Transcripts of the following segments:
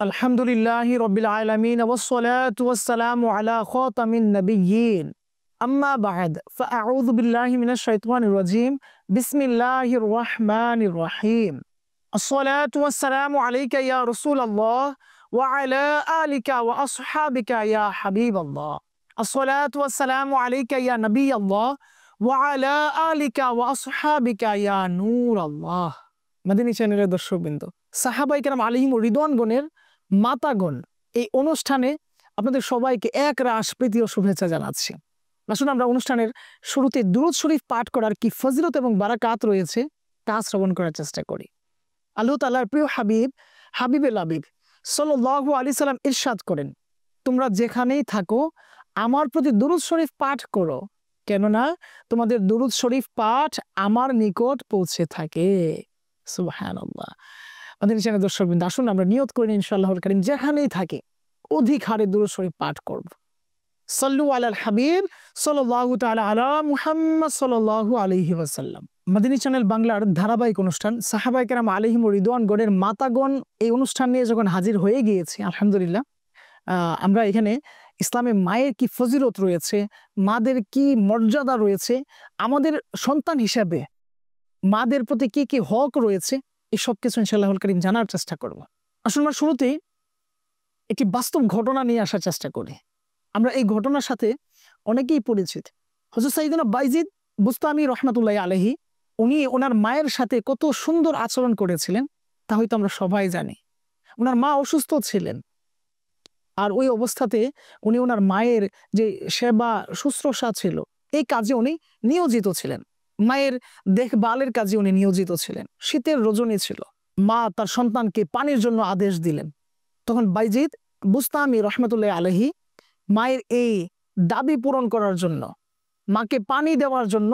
আলহামদুলিল্লাহি রাব্বিল আলামিন ওয়াসসালাতু ওয়াসসালামু আলা খাতামিন নাবিয়্যিন আম্মা বা'দ ফাআউযু বিল্লাহি মিনাশ শাইতানির রাজীম বিসমিল্লাহির রাহমানির রহিম আসসালাতু ওয়াসসালামু আলাইকা ইয়া রাসূলাল্লাহ ওয়া আলা আলিকা ওয়া আসহাবিকা ইয়া হাবিবাল্লাহ আসসালাতু ওয়াসসালামু আলাইকা ইয়া নবিয়াল্লাহ ওয়া আলা আলিকা ওয়া আসহাবিকা ইয়া নূরাল্লাহ। মাদানী চ্যানেলের দর্শকবৃন্দ, সাহাবায়ে কেরাম আলাইহিমুর রিদওয়ানগণের মাতাগণ এই অনুষ্ঠানে আপনাদের সবাইকে এক রাশ প্রীতি ও শুভেচ্ছা জানাচ্ছি। আসুন আমরা অনুষ্ঠানের শুরুতে দুরূদ শরীফ পাঠ করার কি ফজিলত এবং বারাকাত রয়েছে তা শ্রবণ করার চেষ্টা করি। আল্লাহ তাআলার প্রিয় হাবিবে লাবিব সাল্লাল্লাহু আলাইহি সাল্লাম ইরশাদ করেন, তোমরা যেখানেই থাকো আমার প্রতি দুরূদ শরীফ পাঠ করো, কেননা তোমাদের দুরূদ শরীফ পাঠ আমার নিকট পৌঁছে থাকে। সুবহানাল্লাহ। আমাদের চ্যানেলের দর্শকবৃন্দ, আসুন আমরা নিয়ত করি ইনশাআল্লাহুল কারীম যেখানেই থাকি অধিক হারে দুরূদ শরীফ পাঠ করব। সাল্লু আলাল হাবিব সাল্লাল্লাহু তাআলা আলা মুহাম্মদ সাল্লাল্লাহু আলাইহি ওয়াসাল্লাম। মাদানী চ্যানেল বাংলার ধারাবাহিক অনুষ্ঠান সাহাবায়ে কেরাম আলাইহিমুর রিদওয়ানগণের মাতাগণ এই অনুষ্ঠান নিয়ে যখন হাজির হয়ে গিয়েছি, আলহামদুলিল্লাহ আমরা এখানে ইসলামে মায়ের কি ফজিলত রয়েছে, মাদের কি মর্যাদা রয়েছে, আমাদের সন্তান হিসাবে মাদের প্রতি কি কি হক রয়েছে, এই সব কিছু ইনশাআল্লাহুল কারীম জানার চেষ্টা করব। আসলে আমরা শুরুতেই একটি বাস্তব ঘটনা নিয়ে আসার চেষ্টা করি। আমরা এই ঘটনার সাথে অনেকেই পরিচিত। হযরত সাইয়েদনা বাইজিদ বুস্তামি রাহমাতুল্লাহি আলাইহি উনি ওনার মায়ের সাথে কত সুন্দর আচরণ করেছিলেন তা হয়তো আমরা সবাই জানি। ওনার মা অসুস্থ ছিলেন, আর ওই অবস্থাতে উনি ওনার মায়ের যে সেবা শুশ্রূষা ছিল এই কাজে উনি নিয়োজিত ছিলেন, মায়ের দেখভালের কাজে উনি নিয়োজিত ছিলেন। শীতের রজনী ছিল, মা তার সন্তানকে পানির জন্য আদেশ দিলেন। তখন বাইজিদ বুস্তামি রাহমাতুল্লাহি আলাইহি মায়ের এই দাবি পূরণ করার জন্য, মাকে পানি দেওয়ার জন্য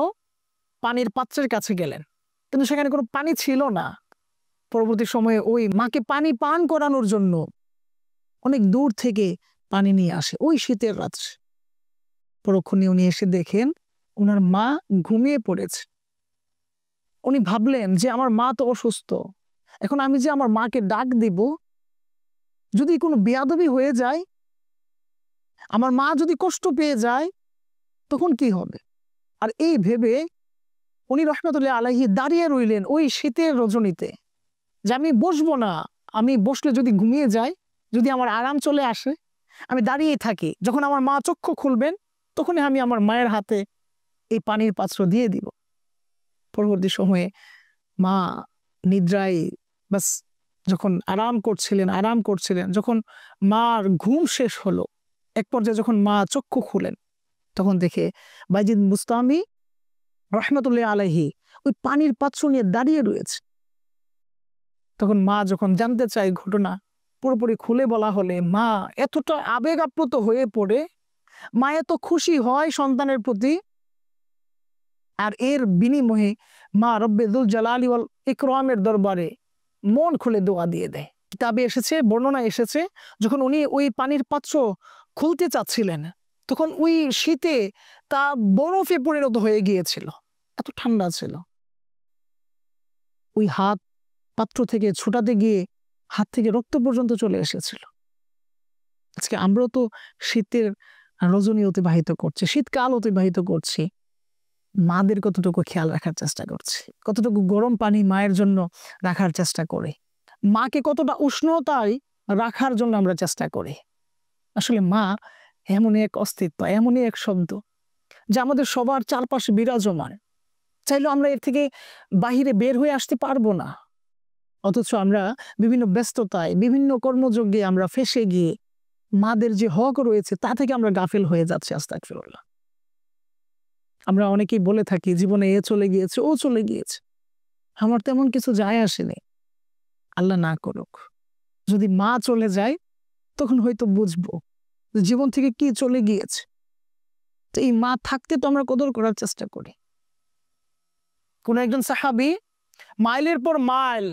পানির পাত্রের কাছে গেলেন, কিন্তু সেখানে কোনো পানি ছিল না। পরবর্তী সময়ে ওই মাকে পানি পান করানোর জন্য অনেক দূর থেকে পানি নিয়ে আসে ওই শীতের রাত্রে। পরক্ষণে উনি এসে দেখেন ওনার মা ঘুমিয়ে পড়েছে। উনি ভাবলেন যে আমার মা তো অসুস্থ, এখন আমি যে আমার মাকে ডাক দিব, যদি কোনো বেয়াদবি হয়ে যায়, আমার মা যদি কষ্ট পেয়ে যায় তখন কি হবে। আর এই ভেবে উনি রাহমাতুল্লাহি আলাইহি দাঁড়িয়ে রইলেন ওই শীতের রজনীতে, যে আমি বসবো না, আমি বসলে যদি ঘুমিয়ে যাই, যদি আমার আরাম চলে আসে, আমি দাঁড়িয়ে থাকি, যখন আমার মা চক্ষু খুলবেন তখনই আমি আমার মায়ের হাতে এই পানির পাত্র দিয়ে দিব। পরবর্তী সময়ে মা নিদ্রায় বাস যখন আরাম করছিলেন, যখন মার ঘুম শেষ হলো, এক পর্যায়ে যখন মা চক্ষু খুলেন তখন দেখে বাইজিদ বুস্তামি রাহমাতুল্লাহি আলাইহি ওই পানির পাত্র নিয়ে দাঁড়িয়ে রয়েছে। তখন মা যখন জানতে চায় ঘটনা, পুরোপুরি খুলে বলা হলে মা এতটা আবেগ আপ্লুত হয়ে পড়ে, মা এত খুশি হয় সন্তানের প্রতি, আর এর বিনিময়ে মা রব্বে যুল জালালি ওয়াল ইকরামের দরবারে মন খুলে দোয়া দিয়ে দেয়। কিতাবে এসেছে, বর্ণনা এসেছে, যখন উনি ওই পানির পাত্র খুলতে চাচ্ছিলেন তখন ওই শীতে তা বরফে পরিণত হয়ে গিয়েছিল, এত ঠান্ডা ছিল। ওই হাত পাত্র থেকে ছোটাতে গিয়ে হাত থেকে রক্ত পর্যন্ত চলে এসেছিল। আজকে আমরাও তো শীতের রজনী অতিবাহিত করছি, শীতকাল অতিবাহিত করছি, মাদের কতটুকু খেয়াল রাখার চেষ্টা করছি, কতটুকু গরম পানি মায়ের জন্য রাখার চেষ্টা করি, মাকে কতটা উষ্ণতায় রাখার জন্য আমরা চেষ্টা করি। আসলে মা এমনই এক অস্তিত্ব, এমনই এক শব্দ যা আমাদের সবার চারপাশে বিরাজমান। চাইলেও আমরা এর থেকে বাহিরে বের হয়ে আসতে পারবো না, অথচ আমরা বিভিন্ন ব্যস্ততায়, বিভিন্ন কর্মযজ্ঞে আমরা ফেঁসে গিয়ে মাদের যে হক রয়েছে তা থেকে আমরা গাফিল হয়ে যাচ্ছি। আস্তাগফিরুল্লাহ। আমরা অনেকেই বলে থাকি জীবনে এ চলে গিয়েছে, ও চলে গিয়েছে, আমার তেমন কিছু যায় আসেনি। আল্লাহ না করুক, যদি মা চলে যায় তখন হয়তো বুঝবো জীবন থেকে কি চলে গিয়েছে। তো এই মা থাকতে তো আমরা কদর করার চেষ্টা করি। কোন একজন সাহাবী মাইলের পর মাইল,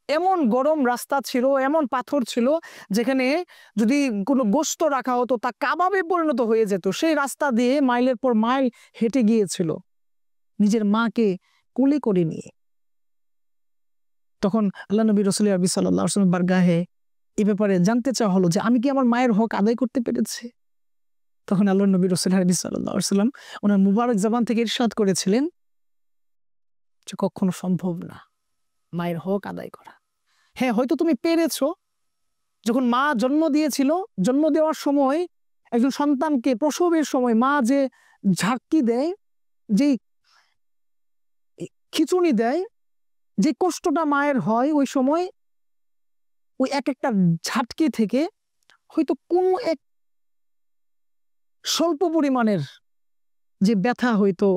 এমন গরম রাস্তা ছিল, এমন পাথর ছিল যেখানে যদি কোনো গোশত রাখা হতো তা কাবাবে পরিণত হয়ে যেত, সেই রাস্তা দিয়ে মাইলের পর মাইল হেঁটে গিয়েছিল নিজের মাকে কোলে করে নিয়ে। তখন আল্লাহ নবী রাসূল আরবি সাল্লাল্লাহু আলাইহি ওয়াসাল্লাম বারগাহে এ ব্যাপারে জানতে চাওয়া হলো যে আমি কি আমার মায়ের হক আদায় করতে পেরেছি? তখন আল্লাহর নবী রাসূলুল্লাহ সাল্লাল্লাহু আলাইহি ওয়াসাল্লাম ওনার মুবারক জবান থেকে ইরশাদ করেছিলেন যে কখনো সম্ভব না মায়ের হক আদায় করা। হ্যাঁ, হয়তো তুমি পেরেছো। যখন মা জন্ম দিয়েছিল, জন্ম দেওয়ার সময় একজন সন্তানকে প্রসবের সময় মা যে ঝাঁকি দেয়, যেই খিঁচুনি দেয়, যে কষ্টটা মায়ের হয় ওই সময়, ওই এক একটা ঝাটকি থেকে হয়তো কোনো এক স্বল্প পরিমাণের যে ব্যথা হয়তো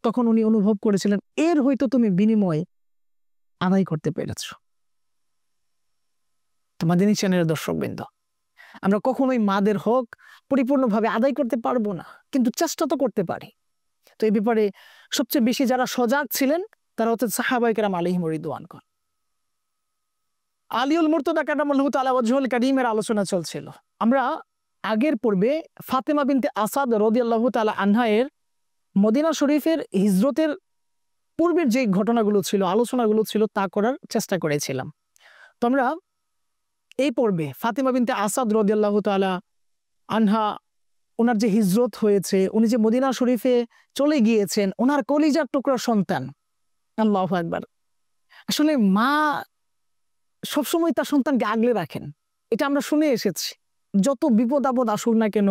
তখন উনি অনুভব করেছিলেন, এর হয়তো তুমি বিনিময় আদায় করতে পেরেছ। তোমাদের চ্যানেলের দর্শকবৃন্দ, আমরা কখনোই মাদের হক পরিপূর্ণভাবে আদায় করতে পারবো না, কিন্তু চেষ্টা তো করতে পারি। তো এই ব্যাপারে সবচেয়ে বেশি যারা সজাগ ছিলেন তারা হচ্ছে সাহাবায়ে কেরাম আলাইহিম রিদওয়ানগণ। আলিউল মুর্তদা কারামাল্লাহু তাআলা ওয়াজহুল কারীমের আলোচনা চলছিল। আমরা আগের পর্বে ফাতেমা বিনতে আসাদ রাদিয়াল্লাহু তাআলা আনহা এর মদিনা শরীফের হিজরতের পূর্বের যে ঘটনাগুলো ছিল, আলোচনাগুলো ছিল, তা করার চেষ্টা করেছিলাম। তো আমরা এই পর্বে ফাতেমা বিনতে আসাদ রাদিয়াল্লাহু তাআলা আনহা, ওনার যে হিজরত হয়েছে, উনি যে মদিনা শরীফে চলে গিয়েছেন, ওনার কলিজার টুকরা সন্তান, আল্লাহু আকবার। আসলে মা সবসময় তার সন্তানকে আগলে রাখেন, এটা আমরা শুনে এসেছি। যত বিপদ আপদ আসুক না কেন,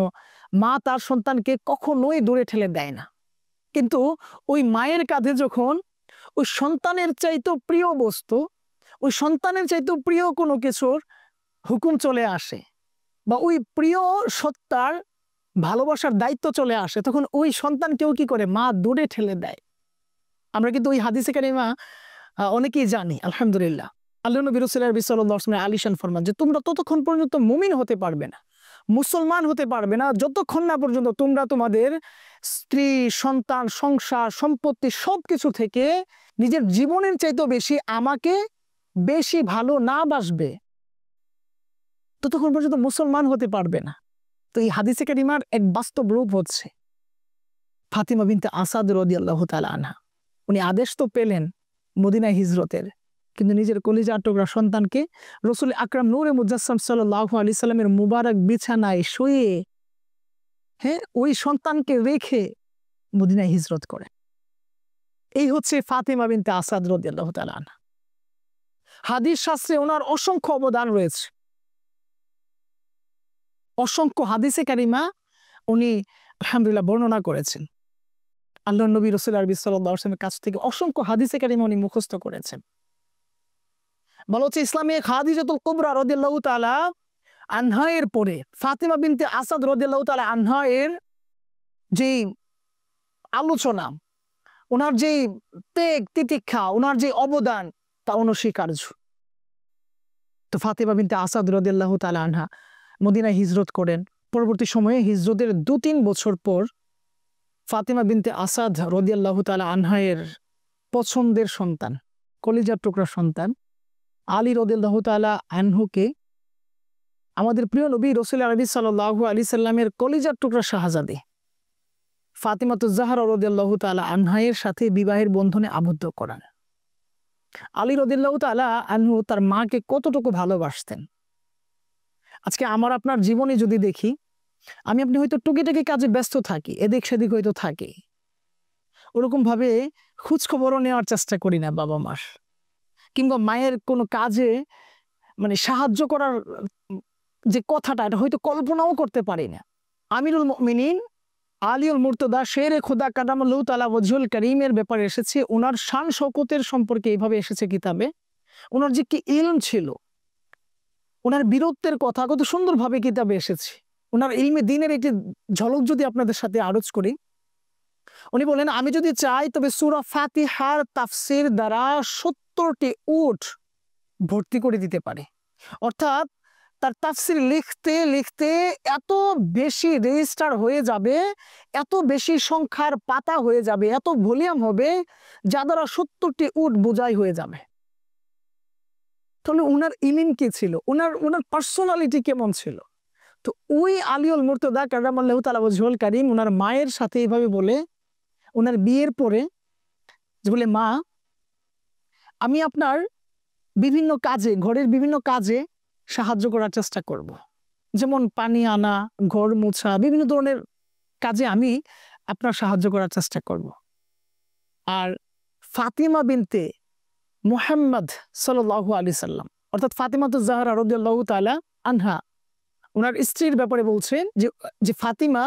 মা তার সন্তানকে কখনোই দূরে ঠেলে দেয় না। কিন্তু ওই মায়ের কাঁধে যখন ওই সন্তানের চাইতেও প্রিয় বস্তু, ওই সন্তানের চাইতেও প্রিয় কোনো কিছুর হুকুম চলে আসে, বা ওই প্রিয় সত্তার ভালোবাসার দায়িত্ব চলে আসে, তখন ওই সন্তানকেও কি করে মা দূরে ঠেলে দেয়। আমরা কিন্তু ওই হাদিসে কারিমা অনেকেই জানি, আলহামদুলিল্লাহ। আল্লাহ নবী রাসূলুল্লাহ সাল্লাল্লাহু আলাইহি ওয়াসাল্লাম আলিশান ফরমান যে তোমরা ততক্ষণ পর্যন্ত মুমিন হতে পারবে না, মুসলমান হতে পারবে না, যতক্ষণ না পর্যন্ত তোমরা তোমাদের স্ত্রী, সন্তান, সংসার, সম্পত্তি সবকিছু থেকে নিজের জীবনের চাইতেও বেশি আমাকে বেশি ভালো না বাসবে, ততক্ষণ পর্যন্ত মুসলমান হতে পারবে না। তো এই হাদিসে কারিমার এক বাস্তব রূপ হচ্ছে ফাতিমা বিনতে আসাদ রাদিয়াল্লাহু তাআলা আনহা। উনি আদেশ তো পেলেন মদিনায় হিজরতের, কিন্তু নিজের কলিজার টুকরা সন্তানকে রাসূল আকরাম নূরে মুজাসসাম সাল্লাল্লাহু আলাইহি সাল্লামের মুবারক বিছানায় শুয়ে, হ্যাঁ, ওই সন্তানকে রেখে মদিনায় হিজরত করে। এই হচ্ছে ফাতিমা বিনতে আসাদ রাদিয়াল্লাহু তাআলা আনহা। হাদিস শাস্ত্রে ওনার অসংখ্য অবদান রয়েছে, অসংখ্য হাদিসে কারিমা উনি আলহামদুলিল্লাহ বর্ণনা করেছেন। আল্লাহর নবী রাসূলুল্লাহ সাল্লাল্লাহু আলাইহি ওয়াসাল্লামের কাছ থেকে অসংখ্য হাদিসে কারিমা উনি মুখস্থ করেছেন। বলা হচ্ছে ইসলামে খাদিজাতুল কুবরা রাদিয়াল্লাহু তাআলা আনহা এর পরে ফাতিমা বিনতে আসাদ রাদিয়াল্লাহু তাআলা আনহা এর যে আলোচনা, ওনার যে ত্যাগ তিতিক্ষা, ওনার যে অবদান, তা অনস্বীকার্য। তো ফাতিমা বিনতে আসাদ রাদিয়াল্লাহু তাআলা আনহা মদিনায় হিজরত করেন। পরবর্তী সময়ে হিজরতের 2-3 বছর পর ফাতিমা বিনতে আসাদ রাদিয়াল্লাহু তাআলা আনহা এর পছন্দের সন্তান, কলিজার টুকরা সন্তান আলী রাদিয়াল্লাহু তাআলা আনহুকে আমাদের প্রিয় নবী রাসূল আরবি সাল্লাল্লাহু আলাইহি সাল্লামের কলিজার টুকরা শাহজাদী ফাতিমাতুজ জাহরা রাদিয়াল্লাহু তাআলা আনহা এর সাথে বিবাহের বন্ধনে আবদ্ধ করান। আলী রাদিয়াল্লাহু তাআলা আনহু তার মাকে কতটুকু ভালোবাসতেন। আজকে আমার আপনার জীবনে যদি দেখি, আমি আপনি হয়তো টুকিটাকি কাজে ব্যস্ত থাকি, এদিক সেদিক হয়তো থাকি, ওরকম ভাবে খোঁজ খবরও নেওয়ার চেষ্টা করি না বাবা মার, কিংবা মায়ের কোনো কাজে মানে সাহায্য করার যে কথাটা, এটা হয়তো কল্পনাও করতে পারি না। আমিরুল মুমিনিন আলিউল মুর্তদা শেরে খোদা কাদামাল্লাহু তাআলা ওয়াজহুল কারীমের ব্যাপারে এসেছে, ওনার শান শওকতের সম্পর্কে এইভাবে এসেছে কিতাবে। ওনার যে কি ইলম ছিল, ওনার বীরত্বের কথা কত সুন্দরভাবে কিতাবে এসেছে। ওনার ইলমে দ্বীনের একটি ঝলক যদি আপনাদের সাথে আরজ করি, উনি বলেন আমি যদি চাই তবে সূরা ফাতিহার তাফসীর দ্বারা 70টি উট ভর্তি করে দিতে পারে। অর্থাৎ তার তাফসীর লিখতে লিখতে এত বেশি রেজিস্টার হয়ে যাবে, এত বেশি সংখ্যার পাতা হয়ে যাবে, এত ভলিউম হবে, যা দ্বারা 70টি উট বোঝাই হয়ে যাবে। তাহলে উনার ইলম কি ছিল, উনার পার্সোনালিটি কেমন ছিল। তো ওই আলিউল মুর্তদা কারামাল্লাহু তাআলা ওয়াজহুল কারীম উনার মায়ের সাথে এইভাবে বলে, ওনার বিয়ের পরে যে বলে, মা আমি আপনার বিভিন্ন কাজে, ঘরের বিভিন্ন কাজে সাহায্য করার চেষ্টা করব। যেমন পানি আনা, ঘর মোছা, বিভিন্ন ধরনের কাজে আমি আপনার সাহায্য করার চেষ্টা করব। আর ফাতিমা বিনতে মুহাম্মদ সাল্লাল্লাহু আলাইহি সাল্লাম অর্থাৎ ফাতিমাতুজ জাহরা রাদিয়াল্লাহু তাআলা আনহা ওনার স্ত্রীর ব্যাপারে বলছেন যে ফাতিমা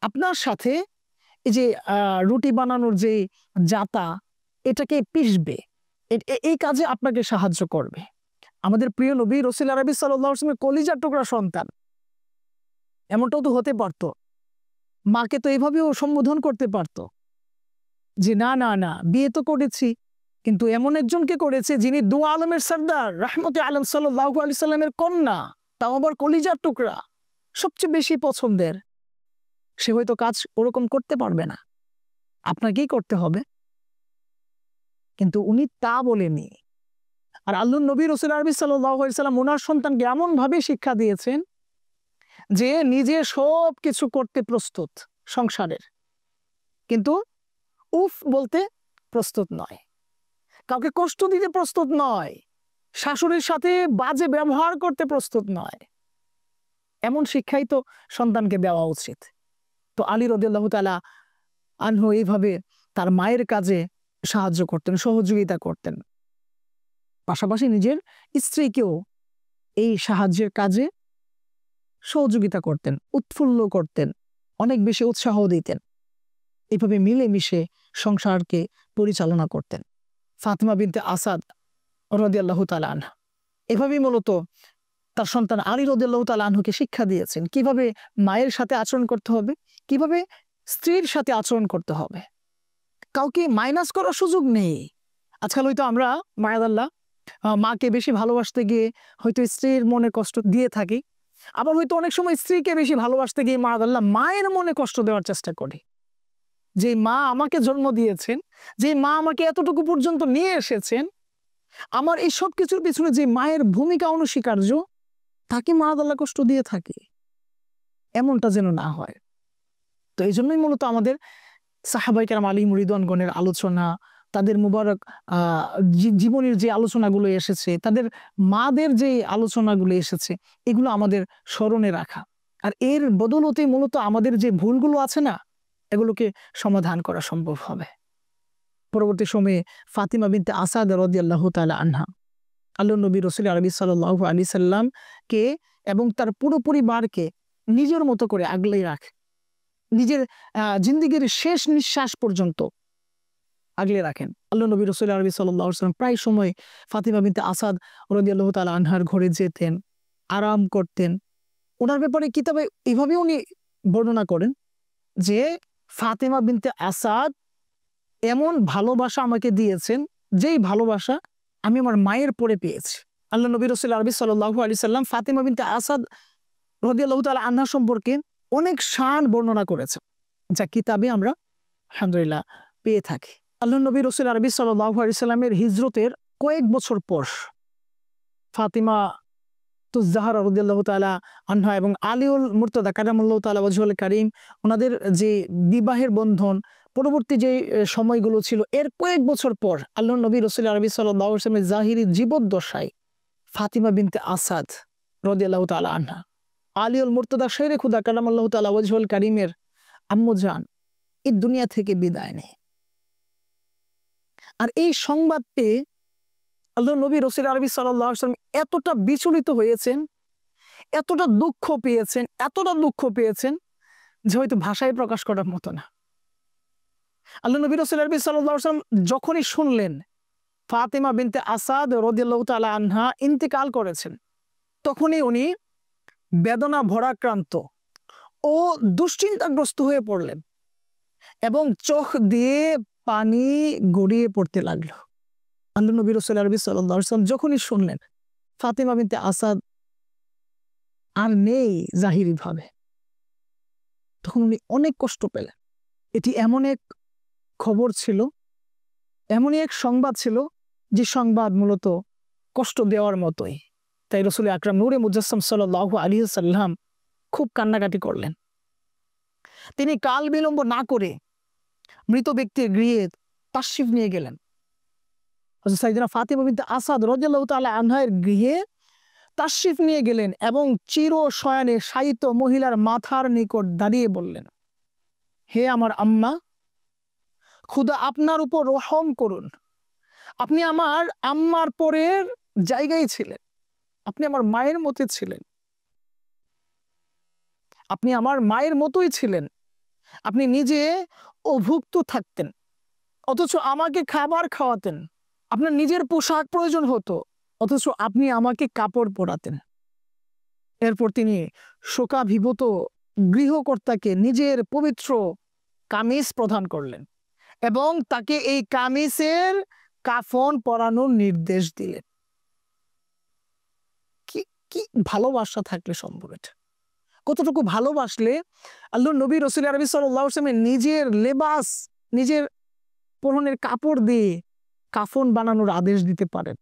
আপনার সাথে এই যে রুটি বানানোর যে জাতা এটাকে পিষবে, এই কাজে আপনাকে সাহায্য করবে। আমাদের প্রিয় নবী রাসূল আরবি সাল্লাল্লাহু আলাইহি ওয়াসাল্লামের কলিজার টুকরা সন্তান, এমনটাও তো হতে পারতো, মাকে তো এভাবেও সম্বোধন করতে পারতো যে না না না বিয়ে তো করেছি, কিন্তু এমন একজনকে করেছে যিনি দু আলমের সর্দার রাহমাতে আলম সাল্লাল্লাহু আলাইহি সাল্লামের কন্যা, তাও আবার কলিজার টুকরা, সবচেয়ে বেশি পছন্দের। সে হয়তো কাজ ওরকম করতে পারবে না, আপনাকেই করতে হবে। কিন্তু উনি তা বলেনি। আর আল্লাহর নবী রাসূল আরবি সাল্লাল্লাহু আলাইহি সাল্লাম ওনার সন্তানকে এমন ভাবে শিক্ষা দিয়েছেন যে নিজে সব কিছু করতে প্রস্তুত সংসারের, কিন্তু উফ বলতে প্রস্তুত নয়, কাউকে কষ্ট দিতে প্রস্তুত নয়, শাশুড়ির সাথে বাজে ব্যবহার করতে প্রস্তুত নয়। এমন শিক্ষাই তো সন্তানকে দেওয়া উচিত। তো আলী রাদিয়াল্লাহু তাআলা আনহু এইভাবে তার মায়ের কাজে সাহায্য করতেন, সহযোগিতা করতেন, পাশাপাশি নিজের স্ত্রীকেও এই সাহায্যের কাজে সহযোগিতা করতেন, উৎফুল্ল করতেন, অনেক বেশি উৎসাহ দিতেন। এভাবে মিলেমিশে সংসারকে পরিচালনা করতেন ফাতিমা বিনতে আসাদ রাদিয়াল্লাহু তাআলা আনহা। এভাবেই মূলত তার সন্তান আলী রাদিয়াল্লাহু তাআলা আনহুকে শিক্ষা দিয়েছেন কিভাবে মায়ের সাথে আচরণ করতে হবে, কিভাবে স্ত্রীর সাথে আচরণ করতে হবে। কাউকে মাইনাস করার সুযোগ নেই। আজকাল হয়তো আমরা মায়াদাল্লাহ মাকে বেশি ভালোবাসতে গিয়ে হয়তো স্ত্রীর মনে কষ্ট দিয়ে থাকি, আবার হয়তো অনেক সময় স্ত্রীকে বেশি ভালোবাসতে গিয়ে মায়াদাল্লাহ মায়ের মনে কষ্ট দেওয়ার চেষ্টা করি। যে মা আমাকে জন্ম দিয়েছেন, যে মা আমাকে এতটুকু পর্যন্ত নিয়ে এসেছেন, আমার এই সব কিছুর পিছনে যে মায়ের ভূমিকা অনস্বীকার্য, তাকে মায়াদাল্লাহ কষ্ট দিয়ে থাকে, এমনটা যেন না হয়। তো এই জন্যই মূলত আমাদের সাহাবায়ে কেরাম আলী মুরিদওয়ানগণের আলোচনা, তাদের মুবারক জীবনের যে আলোচনাগুলো এসেছে, তাদের মাদের যে আলোচনাগুলো এসেছে, এগুলো আমাদের স্মরণে রাখা। আর এর বদৌলতে মূলত আমাদের যে ভুলগুলো আছে না, এগুলোকে সমাধান করা সম্ভব হবে। পরবর্তী সময়ে ফাতিমা বিনতে আসাদ রাদিয়াল্লাহু তাআলা আনহা আল্লাহর নবী রাসূল আরবি সাল্লাল্লাহু আলাইহি সাল্লামকে এবং তার পুরো পরিবারকে নিজের মতো করে আগলে রাখে, নিজের জিন্দেগীর শেষ নিঃশ্বাস পর্যন্ত আগলে রাখেন। আল্লাহর নবী রাসূল আরবি সাল্লাল্লাহু আলাইহি সাল্লাম প্রায় সময় ফাতিমা বিনতে আসাদ রাদিয়াল্লাহু তাআলা আনহার ঘরে যেতেন, আরাম করতেন। ওনার ব্যাপারে কিতাবে এভাবে উনি বর্ণনা করেন যে ফাতিমা বিনতে আসাদ এমন ভালোবাসা আমাকে দিয়েছেন, যেই ভালোবাসা আমি আমার মায়ের পরে পেয়েছি। আল্লাহ নবী রাসূল আরবি সাল্লাল্লাহু আলাইহি সাল্লাম ফাতিমা বিনতে আসাদ রাদিয়াল্লাহু তাআলা আনহা সম্পর্কে অনেক শান বর্ণনা করেছেন, যা কিতাবে আমরা আলহামদুলিল্লাহ পেয়ে থাকি। আল্লাহ নবী রাসূল আরবি সাল্লাল্লাহু আলাইহি সাল্লামের হিজরতের কয়েক বছর পর ফাতিমা তুজ জাহরা রাদিয়াল্লাহু তাআলা আনহা এবং আলীউল মুর্তদা কারামাল্লাহু তাআলা ওয়াজহুল কারীম, ওনাদের যে বিবাহের বন্ধন পরবর্তী যে সময়গুলো ছিল, এর কয়েক বছর পর আল্লাহর নবী রাসূল আরবি সাল্লাল্লাহু আলাইহি ওয়াসাল্লামের জাহিরি জীবদ্দশায় ফাতিমা বিনতে আসাদ রাদিয়াল্লাহু তাআলা আনহা আলীউল মুর্তদা শেরে খুদা কারামাল্লাহু তাআলা ওয়াজহুল কারীমের আম্মু জান এই দুনিয়া থেকে বিদায় নেয়। আর এই সংবাদ পেয়ে আল্লাহর নবী রাসূল আরবি সাল্লাল্লাহু আলাইহি ওয়াসাল্লাম এতটা বিচলিত হয়েছেন, এতটা দুঃখ পেয়েছেন, এতটা দুঃখ পেয়েছেন যে হয়তো ভাষায় প্রকাশ করার মতো না। আল্লাহ নবী রাসূল আরবি সাল্লাল্লাহু আলাইহি ওয়াসাল্লাম যখনই শুনলেন ফাতিমা বিনতে আসাদ রাদিয়াল্লাহু তাআলা আনহা ইন্তেকাল করেছেন, তখনই উনি বেদনা ভরাক্রান্ত ও দুশ্চিন্তাগ্রস্ত হয়ে পড়লেন এবং চোখ দিয়ে পানি গড়িয়ে পড়তে লাগলো। আল্লাহ নবী রাসূল আরবি সাল্লাল্লাহু আলাইহি ওয়াসাল্লাম যখনই শুনলেন ফাতিমা বিনতে আসাদ আর নেই জাহিরি ভাবে, তখন উনি অনেক কষ্ট পেলেন। এটি এমন এক খবর ছিল, এমনই এক সংবাদ ছিল যে সংবাদ মূলত কষ্ট দেওয়ার মতোই। তাই রাসূল আকরাম নূরে মুজাসসাম সাল্লাল্লাহু আলাইহি ওয়াসাল্লাম খুব কান্নাকাটি করলেন। তিনি কাল বিলম্ব না করে মৃত ব্যক্তির গৃহে তাশরিফ নিয়ে গেলেন। হযরত সাইয়েদনা ফাতিমা বিনতে আসাদ রাদিয়াল্লাহু তাআলা আনহার গৃহে তাশরিফ নিয়ে গেলেন এবং চির শয়নে শায়িত মহিলার মাথার নিকট দাঁড়িয়ে বললেন, হে আমার আম্মা, খুদা আপনার উপর রহম করুন। আপনি আমার আম্মার পরের জায়গায় ছিলেন, আপনি আমার মায়ের মতো ছিলেন, আপনি আমার মায়ের মতোই ছিলেন। আপনি নিজে অভুক্ত থাকতেন, অথচ আমাকে খাবার খাওয়াতেন। আপনার নিজের পোশাক প্রয়োজন হতো, অথচ আপনি আমাকে কাপড় পরাতেন। এরপর তিনি শোকাভিভূত গৃহকর্তাকে নিজের পবিত্র কামিজ প্রদান করলেন এবং তাকে এই কামিজের কাফন পরানোর নির্দেশ দিলেন। কি কি ভালোবাসা থাকলে সম্ভব এটা! কতটুকু ভালোবাসলে আল্লাহর নবী রাসূল আরবি সাল্লাল্লাহু আলাইহি ওয়াসাল্লাম নিজের লেবাস, নিজের পরনের কাপড় দিয়ে কাফন বানানোর আদেশ দিতে পারেন।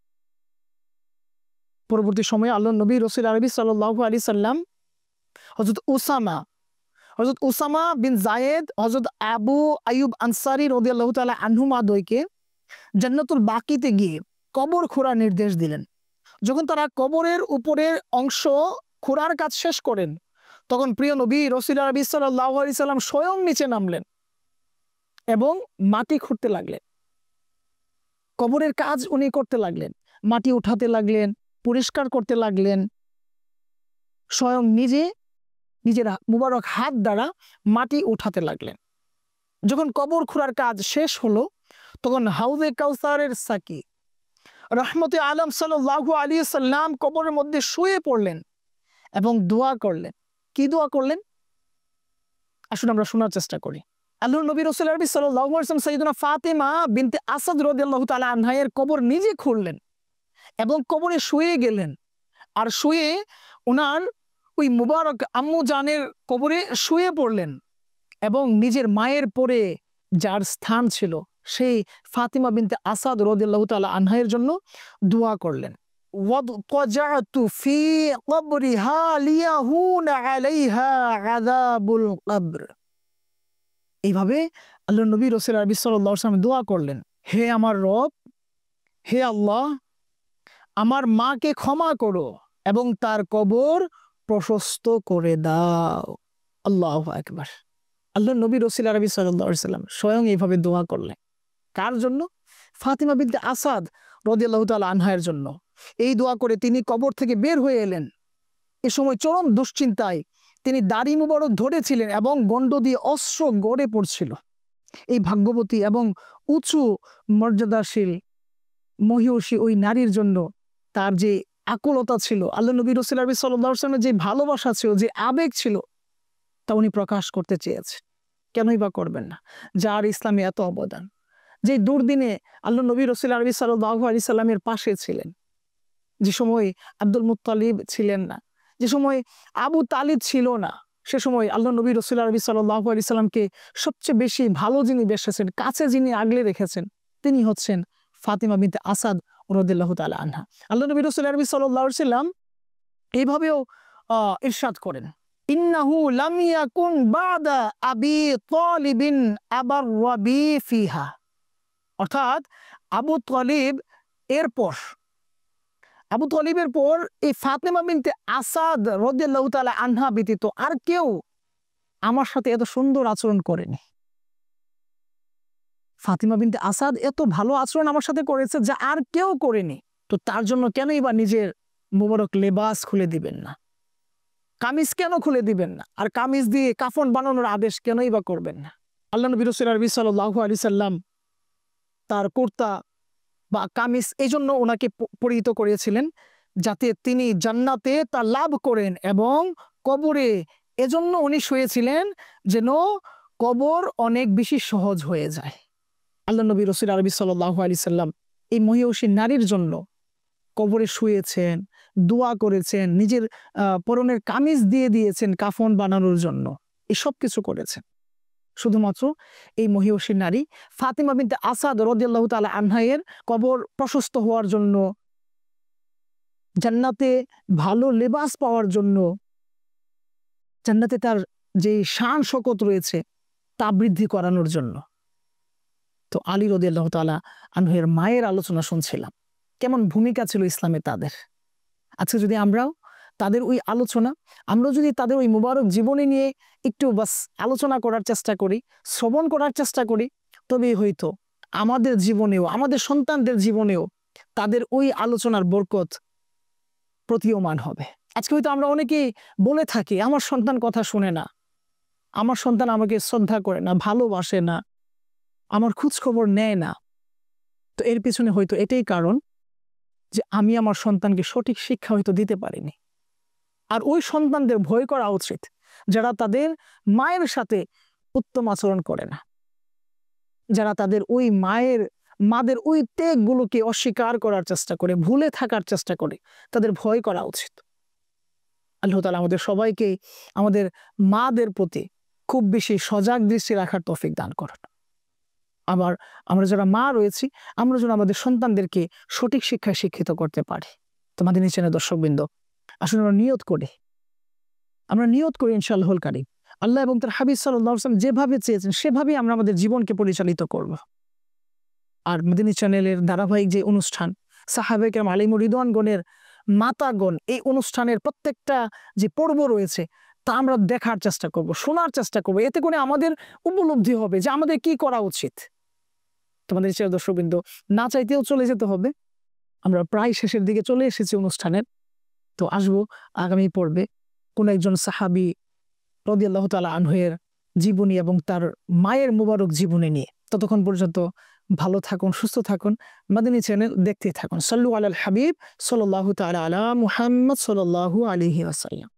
পরবর্তী সময়ে আল্লাহর নবী রাসূল আরবি সাল্লাল্লাহু আলাইহি সাল্লাম হযরত উসামা বিন যায়েদ, হযরত আবু আইয়ুব আনসারী রাদিয়াল্লাহু তাআলা আনহুমা দ্বয়কে জান্নাতুল বাকিতে গিয়ে কবর খোঁড়ার নির্দেশ দিলেন। যখন তারা কবরের উপরের অংশ খোঁড়ার কাজ শেষ করেন, তখন প্রিয় নবী রাসূল আরবি সাল্লাল্লাহু আলাইহি সাল্লাম স্বয়ং নিচে নামলেন এবং মাটি খুঁড়তে লাগলেন। কবরের কাজ উনি করতে লাগলেন, মাটি উঠাতে লাগলেন, পরিষ্কার করতে লাগলেন। স্বয়ং নিজের মুবারক হাত দ্বারা মাটি উঠাতে লাগলেন। যখন কবর খোঁড়ার কাজ শেষ হলো, তখন হাউজে কাউসারের সাকি রহমতে আলম সাল্লাল্লাহু আলাইহি সাল্লাম কবরের মধ্যে শুয়ে পড়লেন এবং দোয়া করলেন। কি দোয়া করলেন আসুন আমরা শোনার চেষ্টা করি। আল্লাহর নবী রাসূল আরবি সাল্লাল্লাহু আলাইহি ওয়াসাল্লাম সাইয়্যিদানা ফাতেমা বিনতে আসাদ রাদিয়াল্লাহু তাআলা আনহা এর কবর নিজে খুঁড়লেন এবং কবরে শুয়ে গেলেন। আর শুয়ে ওনার ওই মুবারক আম্মু জানের কবরে শুয়ে পড়লেন এবং নিজের মায়ের পরে যার স্থান ছিল সেই ফাতিমা বিনতে আসাদ রাদিয়াল্লাহু তাআলা আনহার জন্য দোয়া করলেন। ওয়াদজাতু ফি কবরিহা লিয়াহুনা আলাইহা আযাবুল কবর। এইভাবে আল্লাহর নবী রাসূল আরবি সাল্লাল্লাহু আলাইহি ওয়াসাল্লাম দোয়া করলেন, হে আমার রব, হে আল্লাহ, আমার মাকে ক্ষমা করো এবং তার কবর প্রশস্ত করে দাও। আল্লাহু আকবার। আল্লাহর নবী রাসূল আরবি সাল্লাল্লাহু আলাইহি ওয়াসাল্লাম স্বয়ং এইভাবে দোয়া করলেন। কার জন্য? ফাতিমা বিনতে আসাদ রাদিয়াল্লাহু তাআলা আনহার জন্য। এই দোয়া করে তিনি কবর থেকে বের হয়ে এলেন। এ সময় চরম দুশ্চিন্তায় তিনি দাড়ি মুবারক ধরেছিলেন এবং গন্ড দিয়ে অশ্রু গড়ে পড়ছিল। এই ভাগ্যবতী এবং উঁচু মর্যাদাশীল মহিয়সী ওই নারীর জন্য তার যে আকুলতা ছিল, আল্লাহর নবী রাসূল আরবি সাল্লাল্লাহু আলাইহি ওয়াসাল্লামের যে ভালোবাসা ছিল, যে আবেগ ছিল, তা উনি প্রকাশ করতে চেয়েছেন। কেনই বা করবেন না, যার ইসলামে এত অবদান, যে দুর্দিনে আল্লাহর নবী রাসূল আরবি সাল্লাল্লাহু আলাইহি সাল্লামের পাশে ছিলেন, যে সময় আব্দুল মুত্তালিব ছিলেন না, যে সময় আবু তালিব ছিল না, সে সময় আল্লাহর নবী রাসূল আরবি সাল্লাল্লাহু আলাইহি সাল্লামকে সবচেয়ে বেশি ভালো যিনি বেসেছেন, কাছে যিনি আগলে রেখেছেন, তিনি হচ্ছেন ফাতিমা বিনতে আসাদ রাদিয়াল্লাহু তাআলা আনহা। আল্লাহর নবী রাসূল আরবি সাল্লাল্লাহু আলাইহি সাল্লাম এইভাবেও ইরশাদ করেন, ইন্নাহু লাম ইয়াকুন বাদা আবি তালিবিন আবার রাবি ফিহা। অর্থাৎ আবু তালিব এরপর, আবু তালিবের পর এই ফাতেমা বিনতে আসাদ রাদিয়াল্লাহু তাআলা আনহা ব্যতীত আর কেউ আমার সাথে এত সুন্দর আচরণ করেনি। ফাতিমা বিনতে আসাদ এত ভালো আচরণ আমার সাথে করেছে যা আর কেউ করেনি। তো তার জন্য কেনই বা নিজের মুবারক লেবাস খুলে দিবেন না, কামিজ কেন খুলে দিবেন না, আর কামিজ দিয়ে কাফন বানানোর আদেশ কেনই বা করবেন না? আল্লাহ নবী রাসূল আরবি সাল্লাল্লাহু আলাইহি সাল্লাম তার কুর্তা বা কামিজ এই জন্য ওনাকে পরিহিত করিয়েছিলেন যাতে তিনি জান্নাতে তা লাভ করেন, এবং কবরে এজন্য উনি শুয়েছিলেন যেন কবর অনেক বেশি সহজ হয়ে যায়। আল্লাহ নবী রাসূল আরবি সাল্লাল্লাহু আলাইহি সাল্লাম এই মহিয়সী নারীর জন্য কবরে শুয়েছেন, দোয়া করেছেন, নিজের পরনের কামিজ দিয়ে দিয়েছেন কাফন বানানোর জন্য, এসব কিছু করেছেন শুধুমাত্র এই মহিয়সী নারী ফাতিমা বিনতে আসাদ রাদিয়াল্লাহু তাআলা আনহা এর কবর প্রশস্ত হওয়ার জন্য, জান্নাতে ভালো লেবাস পাওয়ার জন্য, জান্নাতে তার যে শান শকত রয়েছে তা বৃদ্ধি করানোর জন্য। তো আলী রাদিয়াল্লাহু তাআলা আনহু এর মায়ের আলোচনা শুনছিলাম, কেমন ভূমিকা ছিল ইসলামে তাদের। আজকে যদি আমরাও তাদের ওই আলোচনা, আমরা যদি তাদের ওই মুবারক জীবনী নিয়ে একটু বাস আলোচনা করার চেষ্টা করি, শ্রবণ করার চেষ্টা করি, তবেই হয়তো আমাদের জীবনেও, আমাদের সন্তানদের জীবনেও তাদের ওই আলোচনার বরকত প্রতীয়মান হবে। আজকে হয়তো আমরা অনেকেই বলে থাকি, আমার সন্তান কথা শুনে না, আমার সন্তান আমাকে শ্রদ্ধা করে না, ভালোবাসে না, আমার খোঁজ খবর নেয় না। তো এর পিছনে হয়তো এটাই কারণ যে আমি আমার সন্তানকে সঠিক শিক্ষা হয়তো দিতে পারিনি। আর ওই সন্তানদের ভয় করা উচিত যারা তাদের মায়ের সাথে উত্তম আচরণ করে না, যারা তাদের ওই মাদের ওই ত্যাগগুলোকে অস্বীকার করার চেষ্টা করে, ভুলে থাকার চেষ্টা করে, তাদের ভয় করা উচিত। আল্লাহ তাআলা আমাদের সবাইকে আমাদের মাদের প্রতি খুব বেশি সজাগ দৃষ্টি রাখার তৌফিক দান করুন। আবার আমরা যারা মা রয়েছি, আমরা যেন আমাদের সন্তানদেরকে সঠিক শিক্ষায় শিক্ষিত করতে পারি। তোমাদের নিচে দর্শকবৃন্দ, আসলে আমরা নিয়ত করি ইনশাআল্লাহুল কারীম আল্লাহ এবং তার হাবিব সাল্লাল্লাহু আলাইহি ওয়াসাল্লাম যেভাবে চেয়েছেন সেভাবেই আমরা আমাদের জীবনকে পরিচালিত করব। আর মদিনী চ্যানেলের ধারাবাহিক যে অনুষ্ঠান সাহাবায়ে কেরাম আলাইহিমুর রিদওয়ানগণের মাতাগণ, এই অনুষ্ঠানের প্রত্যেকটা যে পর্ব রয়েছে তা আমরা দেখার চেষ্টা করব, শোনার চেষ্টা করব। এতে করে আমাদের উপলব্ধি হবে যে আমাদের কি করা উচিত। তোমাদের নিচে দর্শকবৃন্দ, না চাইতেও চলে যেতে হবে। আমরা প্রায় শেষের দিকে চলে এসেছি অনুষ্ঠানের। তো আসবো আগামী পর্বে কোন একজন সাহাবী রাদিয়াল্লাহু তাআলা আনহুর জীবনী এবং তার মায়ের মুবারক জীবনী নিয়ে। ততক্ষণ পর্যন্ত ভালো থাকুন, সুস্থ থাকুন, মাদানী চ্যানেল দেখতেই থাকুন। সাল্লু আলাল হাবিব সাল্লাল্লাহু তাআলা আলা মুহাম্মদ সাল্লাল্লাহু আলাইহি ওয়াসাল্লাম।